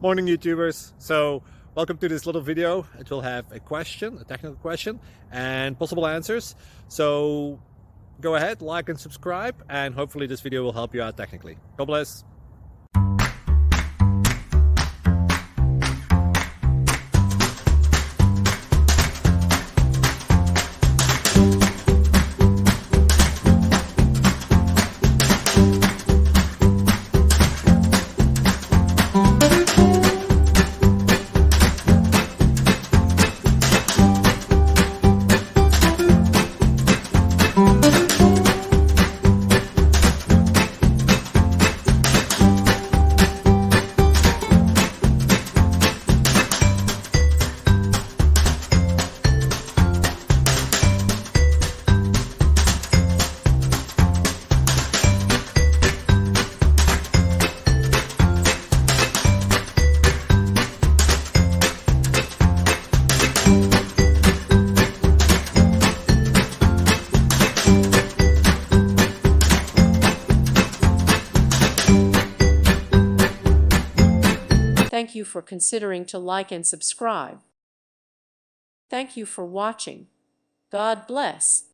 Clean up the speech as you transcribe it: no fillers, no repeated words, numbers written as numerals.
Morning YouTubers. So welcome to this little video. It will have a question, a technical question, and possible answers. So go ahead, like and subscribe, and hopefully this video will help you out technically. God bless. Thank you for considering to like and subscribe. Thank you for watching. God bless.